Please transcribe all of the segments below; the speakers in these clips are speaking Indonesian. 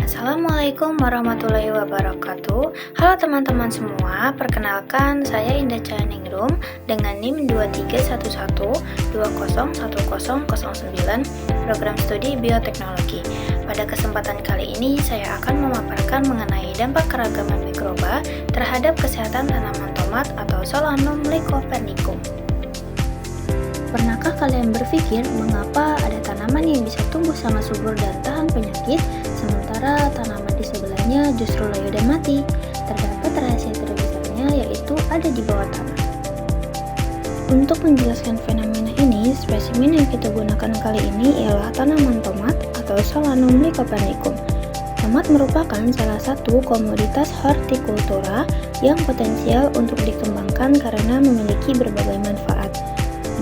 Assalamualaikum warahmatullahi wabarakatuh. Halo teman-teman semua, perkenalkan saya Indah Cahaningrum dengan NIM 2311201009 Program Studi Bioteknologi. Pada kesempatan kali ini saya akan memaparkan mengenai dampak keragaman mikroba terhadap kesehatan tanaman tomat atau Solanum lycoperdicum. Pernahkah kalian berpikir mengapa ada tanaman yang bisa tumbuh sangat subur dan tahan penyakit, sementara tanaman di sebelahnya justru layu dan mati? Terdapat rahasia terbesarnya, yaitu ada di bawah tanah. Untuk menjelaskan fenomena ini, spesimen yang kita gunakan kali ini ialah tanaman tomat atau Solanum lycoperdicum. Tomat merupakan salah satu komoditas hortikultura yang potensial untuk dikembangkan karena memiliki berbagai manfaat.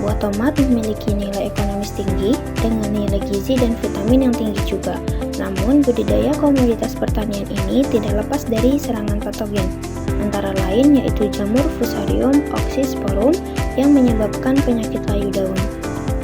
Buah tomat memiliki nilai ekonomis tinggi dengan nilai gizi dan vitamin yang tinggi juga. Namun, budidaya komoditas pertanian ini tidak lepas dari serangan patogen, antara lain yaitu jamur Fusarium oxysporum yang menyebabkan penyakit layu daun.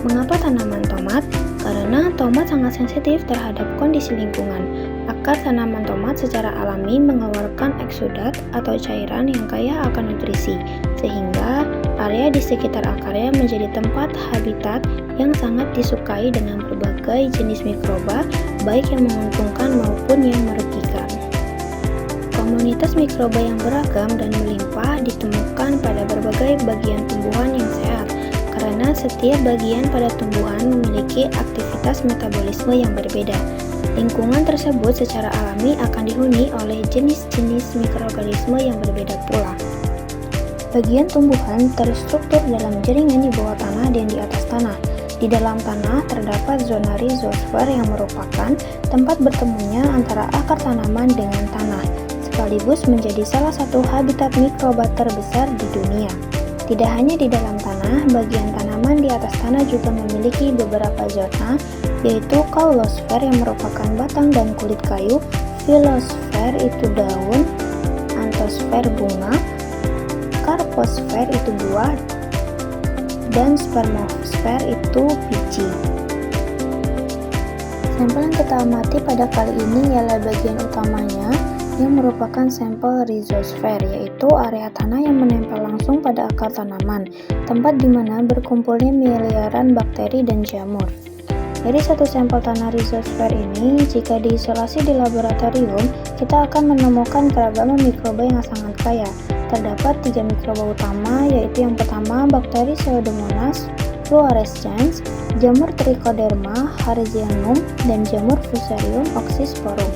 Mengapa tanaman tomat? Karena tomat sangat sensitif terhadap kondisi lingkungan. Akar tanaman tomat secara alami mengeluarkan eksudat atau cairan yang kaya akan nutrisi, sehingga area di sekitar akarnya menjadi tempat habitat yang sangat disukai dengan berbagai jenis mikroba, baik yang menguntungkan maupun yang merugikan. Komunitas mikroba yang beragam dan melimpah ditemukan pada berbagai bagian tumbuhan yang sehat, karena setiap bagian pada tumbuhan memiliki aktivitas metabolisme yang berbeda. Lingkungan tersebut secara alami akan dihuni oleh jenis-jenis mikroorganisme yang berbeda pula. Bagian tumbuhan terstruktur dalam jaringan di bawah tanah dan di atas tanah. Di dalam tanah terdapat zona rhizosfer yang merupakan tempat bertemunya antara akar tanaman dengan tanah, sekaligus menjadi salah satu habitat mikroba terbesar di dunia. Tidak hanya di dalam tanah, bagian tanaman di atas tanah juga memiliki beberapa zona, yaitu kaulosfer yang merupakan batang dan kulit kayu, filosfer itu daun, antosfer bunga, karposfer itu buah, dan spermosfer itu biji. Sampel yang kita amati pada kali ini ialah bagian utamanya yang merupakan sampel rhizosfer, yaitu area tanah yang menempel langsung pada akar tanaman, tempat di mana berkumpulnya miliaran bakteri dan jamur. Dari satu sampel tanah rhizosfer ini, jika diisolasi di laboratorium, kita akan menemukan keragaman mikroba yang sangat kaya. Terdapat 3 mikroba utama, yaitu yang pertama bakteri Pseudomonas fluorescens, jamur Trichoderma hertzianum, dan jamur Fusarium oxysporum.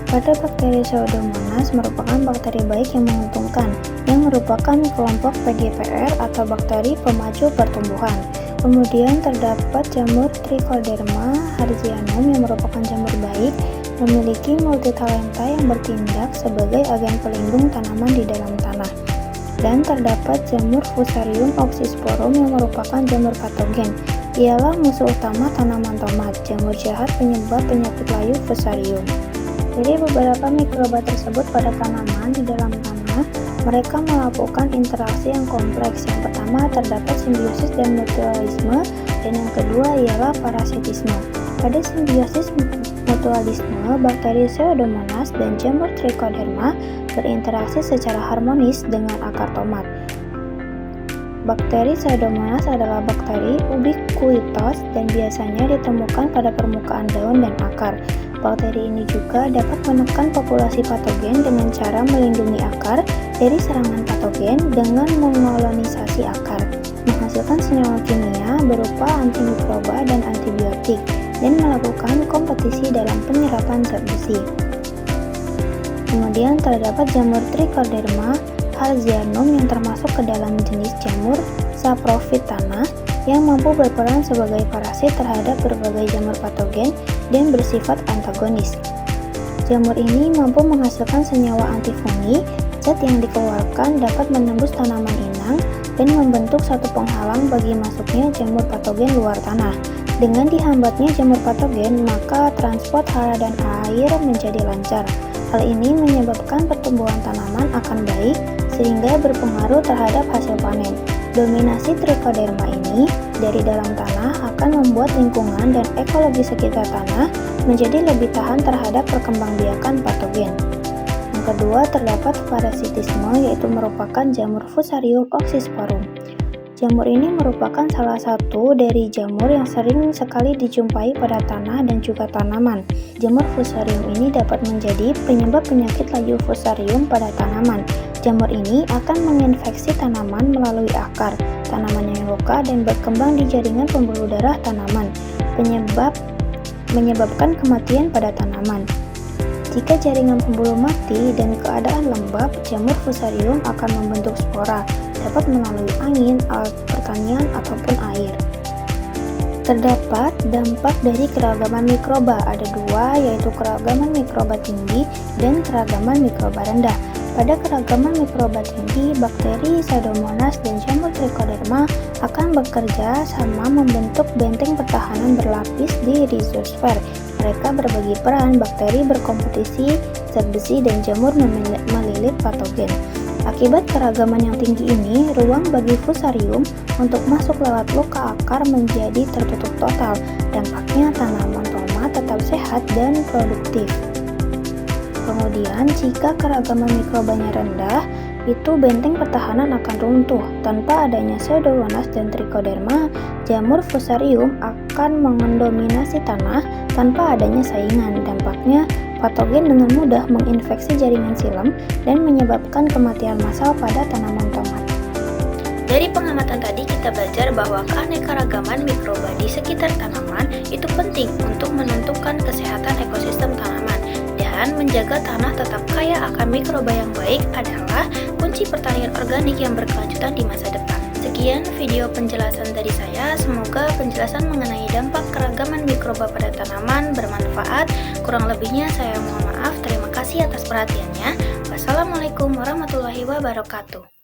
Pada bakteri Pseudomonas merupakan bakteri baik yang menguntungkan, yang merupakan kelompok PGPR atau bakteri pemacu pertumbuhan. Kemudian terdapat jamur Trichoderma hertzianum yang merupakan jamur baik, memiliki multitalenta yang bertindak sebagai agen pelindung tanaman di dalam tanah. Dan terdapat jamur Fusarium oxysporum yang merupakan jamur patogen. Ialah musuh utama tanaman tomat, jamur jahat penyebab penyakit layu Fusarium. Dari beberapa mikroba tersebut pada tanaman di dalam tanah, mereka melakukan interaksi yang kompleks. Yang pertama terdapat simbiosis dan mutualisme, dan yang kedua ialah parasitisme. Pada simbiosis mutualisme, bakteri Pseudomonas dan jamur Trichoderma berinteraksi secara harmonis dengan akar tomat. Bakteri Pseudomonas adalah bakteri ubiquitous dan biasanya ditemukan pada permukaan daun dan akar. Bakteri ini juga dapat menekan populasi patogen dengan cara melindungi akar dari serangan patogen dengan mengkolonisasi akar, menghasilkan senyawa kimia berupa antimikroba dan antibiotik, dan melakukan kompetisi dalam penyerapan zat besi. Kemudian terdapat jamur Trichoderma hertzianum yang termasuk ke dalam jenis jamur saprophyt tanah yang mampu berperan sebagai parasit terhadap berbagai jamur patogen dan bersifat antagonis. Jamur ini mampu menghasilkan senyawa antifungi. Zat yang dikeluarkan dapat menembus tanaman inang dan membentuk satu penghalang bagi masuknya jamur patogen luar tanah. Dengan dihambatnya jamur patogen, maka transport hara dan air menjadi lancar. Hal ini menyebabkan pertumbuhan tanaman akan baik, sehingga berpengaruh terhadap hasil panen. Dominasi Trichoderma ini dari dalam tanah tanah akan membuat lingkungan dan ekologi sekitar tanah menjadi lebih tahan terhadap perkembangbiakan patogen. Yang kedua, terdapat parasitisme, yaitu merupakan jamur Fusarium oxysporum. Jamur ini merupakan salah satu dari jamur yang sering sekali dijumpai pada tanah dan juga tanaman. Jamur Fusarium ini dapat menjadi penyebab penyakit layu Fusarium pada tanaman. Jamur ini akan menginfeksi tanaman melalui akar, tanaman yang luka dan berkembang di jaringan pembuluh darah tanaman, menyebabkan kematian pada tanaman. Jika jaringan pembuluh mati dan keadaan lembab, jamur Fusarium akan membentuk spora, dapat melalui angin, alat pertanian, ataupun air. Terdapat dampak dari keragaman mikroba, ada dua, yaitu keragaman mikroba tinggi dan keragaman mikroba rendah. Pada keragaman mikroba tinggi, bakteri, Pseudomonas, dan jamur Trichoderma akan bekerja sama membentuk benteng pertahanan berlapis di rhizosfer. Mereka berbagi peran, bakteri berkompetisi, zat besi, dan jamur melilit patogen. Akibat keragaman yang tinggi ini, ruang bagi Fusarium untuk masuk lewat luka akar menjadi tertutup total. Dampaknya tanaman tomat tetap sehat dan produktif. Kemudian, jika keragaman mikrobanya rendah, itu benteng pertahanan akan runtuh. Tanpa adanya Pseudomonas dan Trichoderma, jamur Fusarium akan mendominasi tanah tanpa adanya saingan. Dampaknya, patogen dengan mudah menginfeksi jaringan silam dan menyebabkan kematian massal pada tanaman tomat. Dari pengamatan tadi kita belajar bahwa keanekaragaman mikroba di sekitar tanaman itu penting untuk menentukan kesehatan ekosistem tanaman, dan menjaga tanah tetap kaya akan mikroba yang baik adalah kunci pertanian organik yang berkelanjutan di masa depan. Sekian video penjelasan dari saya, semoga penjelasan mengenai dampak keragaman mikroba pada tanaman bermanfaat. Kurang lebihnya saya mohon maaf, terima kasih atas perhatiannya. Wassalamualaikum warahmatullahi wabarakatuh.